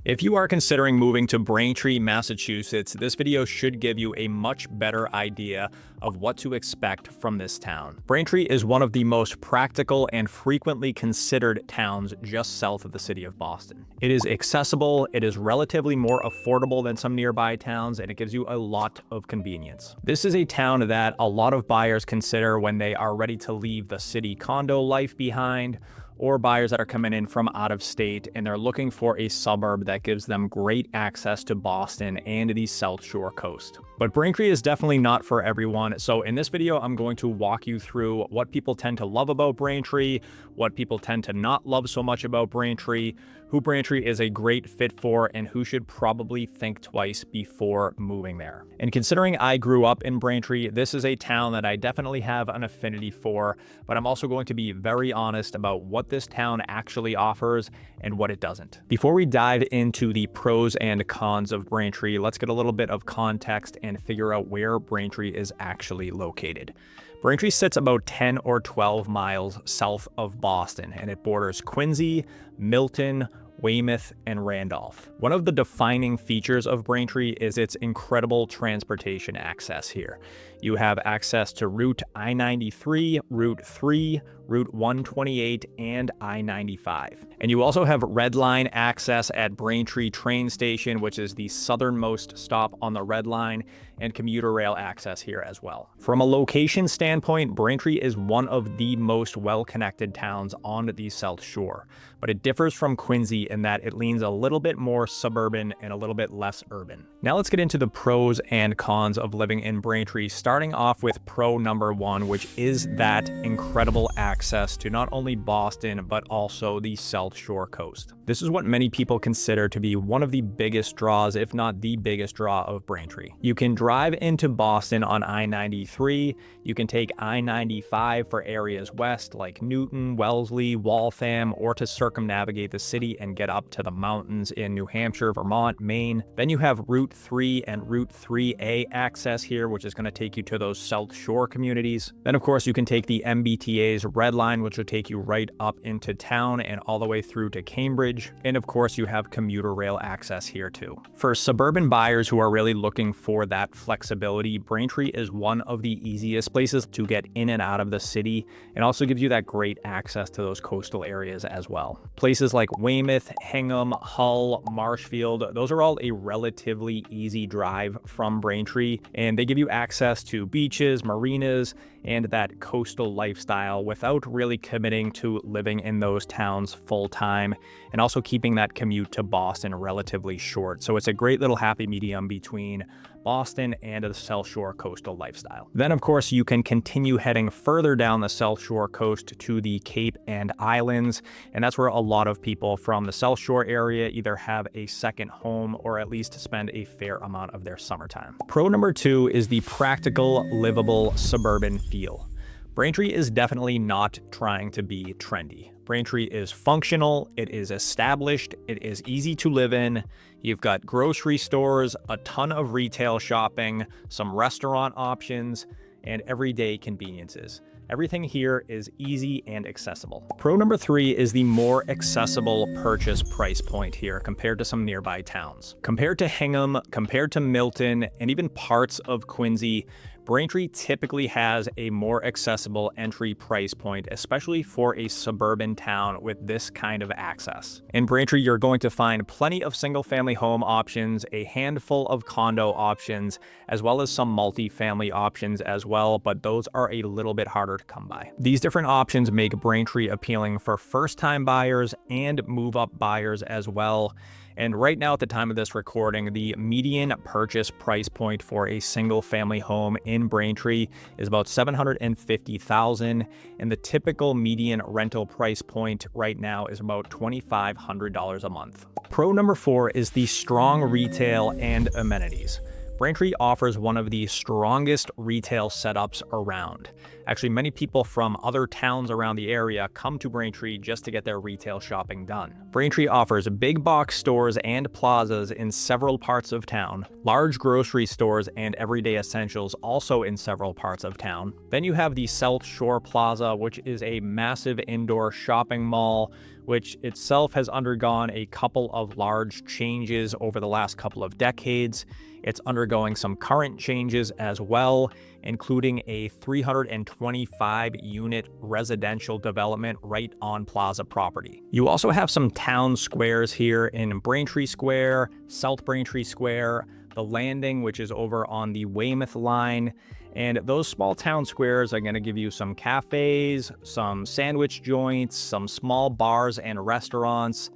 If you are considering moving to Braintree, Massachusetts, this video should give you a much better idea of what to expect from this town. Braintree is one of the most practical and frequently considered towns just south of the city of Boston. It is accessible, it is relatively more affordable than some nearby towns, and it gives you a lot of convenience. This is a town that a lot of buyers consider when they are ready to leave the city condo life behind, or buyers that are coming in from out of state and they're looking for a suburb that gives them great access to Boston and the South Shore coast. But Braintree is definitely not for everyone, so in this video I'm going to walk you through what people tend to love about Braintree, what people tend to not love so much about Braintree, who Braintree is a great fit for, and who should probably think twice before moving there. And considering I grew up in Braintree, this is a town that I definitely have an affinity for, but I'm also going to be very honest about what this town actually offers and what it doesn't. Before we dive into the pros and cons of Braintree, let's get a little bit of context and figure out where Braintree is actually located. Braintree sits about 10 or 12 miles south of Boston, and it borders Quincy, Milton, Weymouth, and Randolph. One of the defining features of Braintree is its incredible transportation access here. You have access to Route I-93, Route 3, Route 128, and I-95. And you also have Red Line access at Braintree train station, which is the southernmost stop on the Red Line, and commuter rail access here as well. From a location standpoint, Braintree is one of the most well-connected towns on the South Shore, but it differs from Quincy in that it leans a little bit more suburban and a little bit less urban. Now let's get into the pros and cons of living in Braintree, starting off with pro number one, which is that incredible access to not only Boston, but also the South Shore coast. This is what many people consider to be one of the biggest draws, if not the biggest draw of Braintree. You can drive into Boston on I-93, you can take I-95 for areas west like Newton, Wellesley, Waltham, or to circumnavigate the city and get up to the mountains in New Hampshire, Vermont, Maine. Then you have Route 3 and Route 3A access here, which is going to take you to those South Shore communities. Then of course you can take the MBTA's Red Line, which will take you right up into town and all the way through to Cambridge. And of course you have commuter rail access here too. For suburban buyers who are really looking for that flexibility, Braintree is one of the easiest places to get in and out of the city, and also gives you that great access to those coastal areas as well. Places like Weymouth, Hingham, Hull, Marshfield, those are all a relatively easy drive from Braintree, and they give you access to beaches, marinas, and that coastal lifestyle without really committing to living in those towns full time, and also keeping that commute to Boston relatively short. So it's a great little happy medium between Boston and the South Shore coastal lifestyle. Then of course you can continue heading further down the South Shore coast to the Cape and Islands, and that's where a lot of people from the South Shore area either have a second home or at least spend a fair amount of their summertime. Pro number two is the practical, livable suburban feel. Braintree is definitely not trying to be trendy. Braintree is functional, it is established, it is easy to live in. You've got grocery stores, a ton of retail shopping, some restaurant options, and everyday conveniences. Everything here is easy and accessible. Pro number three is the more accessible purchase price point here compared to some nearby towns. Compared to Hingham, compared to Milton, and even parts of Quincy, Braintree typically has a more accessible entry price point, especially for a suburban town with this kind of access. In Braintree, you're going to find plenty of single-family home options, a handful of condo options, as well as some multi-family options as well, but those are a little bit harder to come by. These different options make Braintree appealing for first-time buyers and move-up buyers as well. And right now, at the time of this recording, the median purchase price point for a single family home in Braintree is about $750,000, and the typical median rental price point right now is about $2,500 a month. Pro number four is the strong retail and amenities. Braintree offers one of the strongest retail setups around. Actually, many people from other towns around the area come to Braintree just to get their retail shopping done. Braintree offers big box stores and plazas in several parts of town, large grocery stores and everyday essentials also in several parts of town. Then you have the South Shore Plaza, which is a massive indoor shopping mall which itself has undergone a couple of large changes over the last couple of decades. It's undergoing some current changes as well, including a 325-unit residential development right on Plaza property. You also have some town squares here in Braintree Square, South Braintree Square, the Landing, which is over on the Weymouth line. And those small town squares are going to give you some cafes, some sandwich joints, some small bars and restaurants.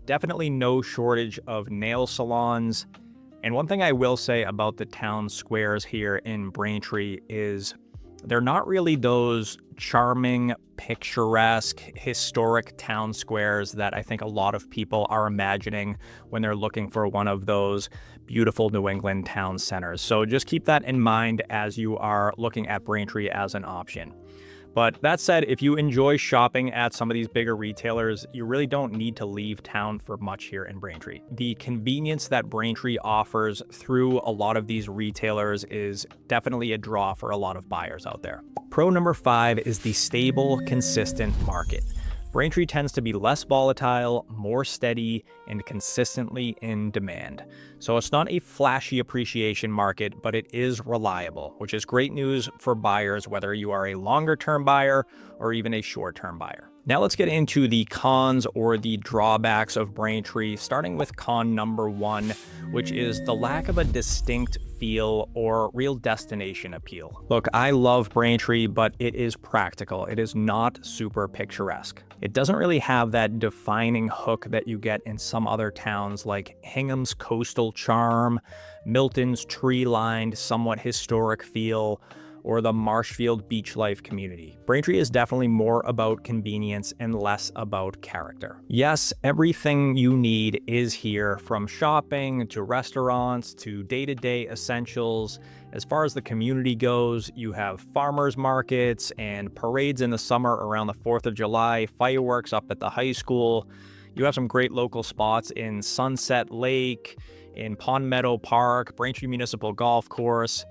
Definitely no shortage of nail salons. And one thing I will say about the town squares here in Braintree is they're not really those charming, picturesque, historic town squares that I think a lot of people are imagining when they're looking for one of those beautiful New England town centers. So just keep that in mind as you are looking at Braintree as an option. But that said, if you enjoy shopping at some of these bigger retailers, you really don't need to leave town for much here in Braintree. The convenience that Braintree offers through a lot of these retailers is definitely a draw for a lot of buyers out there. Pro number 5 is the stable, consistent market. Braintree tends to be less volatile, more steady, and consistently in demand. So it's not a flashy appreciation market, but it is reliable, which is great news for buyers, whether you are a longer-term buyer or even a short-term buyer. Now let's get into the cons or the drawbacks of Braintree, starting with con number 1, which is the lack of a distinct feel or real destination appeal. Look, I love Braintree, but it is practical. It is not super picturesque. It doesn't really have that defining hook that you get in some other towns like Hingham's coastal charm, Milton's tree-lined, somewhat historic feel, or the Marshfield beach life community. Braintree is definitely more about convenience and less about character. Yes, everything you need is here, from shopping to restaurants to day-to-day essentials. As far as the community goes, you have farmers markets and parades in the summer around the 4th of July, fireworks up at the high school. You have some great local spots in Sunset Lake, in Pond Meadow Park, Braintree Municipal Golf Course.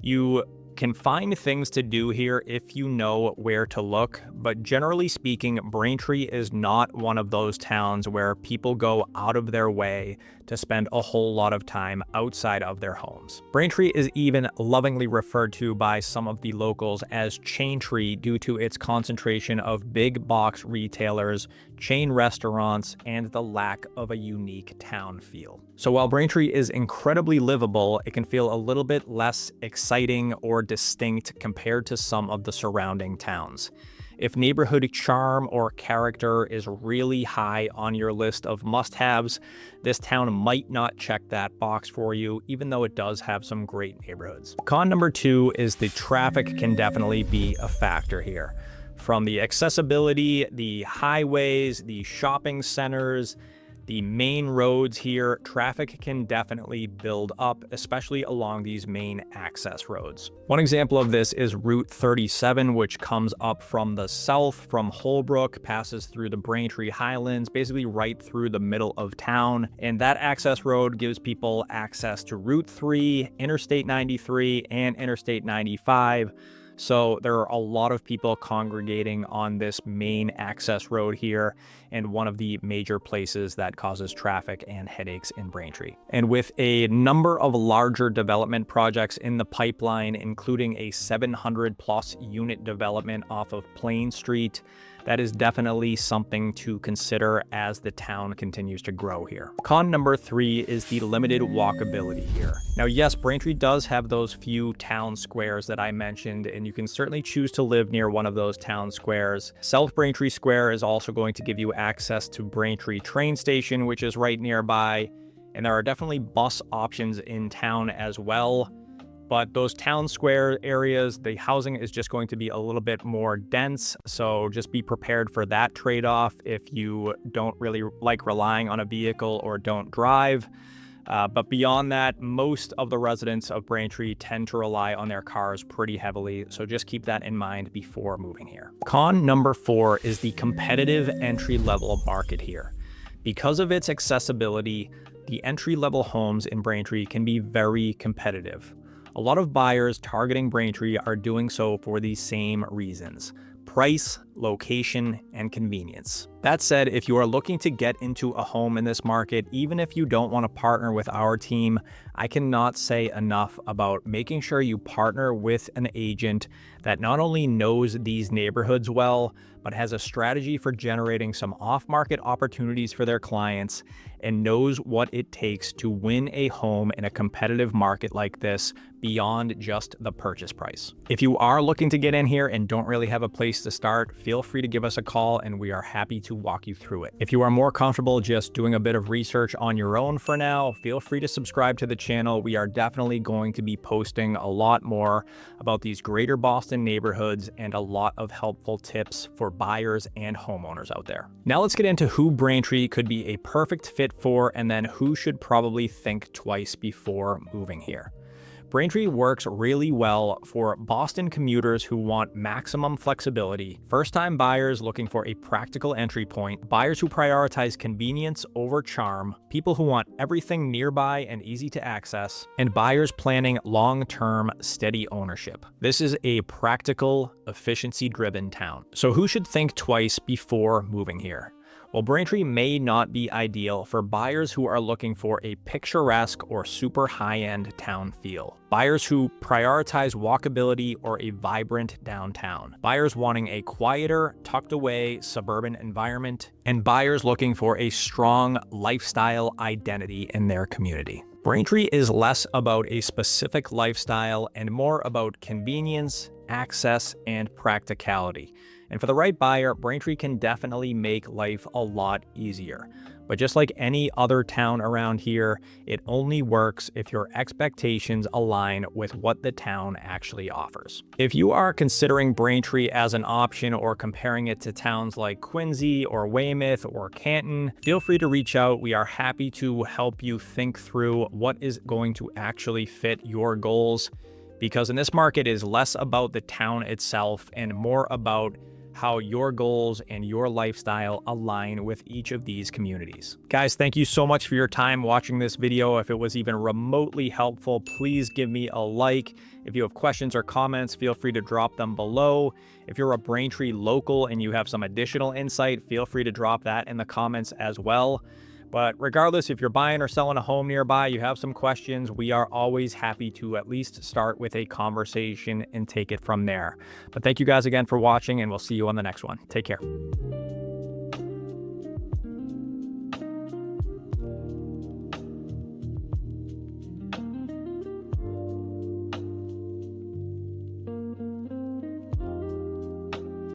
You can find things to do here if you know where to look, but generally speaking, Braintree is not one of those towns where people go out of their way to spend a whole lot of time outside of their homes. Braintree is even lovingly referred to by some of the locals as Chaintree due to its concentration of big box retailers, chain restaurants, and the lack of a unique town feel. So while Braintree is incredibly livable, it can feel a little bit less exciting or distinct compared to some of the surrounding towns. If neighborhood charm or character is really high on your list of must-haves, this town might not check that box for you, even though it does have some great neighborhoods. Con number 2 is the traffic can definitely be a factor here. From the accessibility, the highways, the shopping centers, the main roads here, traffic can definitely build up, especially along these main access roads. One example of this is Route 37, which comes up from the south from Holbrook, passes through the Braintree Highlands, basically right through the middle of town. And that access road gives people access to Route 3, Interstate 93, and Interstate 95. So there are a lot of people congregating on this main access road here, and one of the major places that causes traffic and headaches in Braintree. And with a number of larger development projects in the pipeline, including a 700+ unit development off of Plain Street, that is definitely something to consider as the town continues to grow here. Con number 3 is the limited walkability here. Now, yes, Braintree does have those few town squares that I mentioned, and you can certainly choose to live near one of those town squares. South Braintree Square is also going to give you access to Braintree train station, which is right nearby, and there are definitely bus options in town as well. But those town square areas, the housing is just going to be a little bit more dense, so just be prepared for that trade-off if you don't really like relying on a vehicle or don't drive. But beyond that, most of the residents of Braintree tend to rely on their cars pretty heavily, so just keep that in mind before moving here. Con number 4 is the competitive entry-level market here. Because of its accessibility, the entry-level homes in Braintree can be very competitive. A lot of buyers targeting Braintree are doing so for the same reasons: price, location, and convenience. That said, if you are looking to get into a home in this market, even if you don't want to partner with our team, I cannot say enough about making sure you partner with an agent that not only knows these neighborhoods well, but has a strategy for generating some off-market opportunities for their clients and knows what it takes to win a home in a competitive market like this beyond just the purchase price. If you are looking to get in here and don't really have a place to start, feel free to give us a call and we are happy to walk you through it. If you are more comfortable just doing a bit of research on your own for now, feel free to subscribe to the channel. We are definitely going to be posting a lot more about these greater Boston neighborhoods and a lot of helpful tips for buyers and homeowners out there. Now let's get into who Braintree could be a perfect fit for and then who should probably think twice before moving here. Braintree works really well for Boston commuters who want maximum flexibility, first-time buyers looking for a practical entry point, buyers who prioritize convenience over charm, people who want everything nearby and easy to access, and buyers planning long-term steady ownership. This is a practical, efficiency-driven town. So who should think twice before moving here? Well, Braintree may not be ideal for buyers who are looking for a picturesque or super high-end town feel. Buyers who prioritize walkability or a vibrant downtown. Buyers wanting a quieter, tucked-away suburban environment. And buyers looking for a strong lifestyle identity in their community. Braintree is less about a specific lifestyle and more about convenience, access, and practicality. And for the right buyer, Braintree can definitely make life a lot easier. But just like any other town around here, it only works if your expectations align with what the town actually offers. If you are considering Braintree as an option or comparing it to towns like Quincy or Weymouth or Canton, feel free to reach out. We are happy to help you think through what is going to actually fit your goals, because in this market it is less about the town itself and more about how your goals and your lifestyle align with each of these communities. Guys, thank you so much for your time watching this video. If it was even remotely helpful, please give me a like. If you have questions or comments, feel free to drop them below. If you're a Braintree local and you have some additional insight, feel free to drop that in the comments as well. But regardless, if you're buying or selling a home nearby, you have some questions, we are always happy to at least start with a conversation and take it from there. But thank you guys again for watching, and we'll see you on the next one. Take care.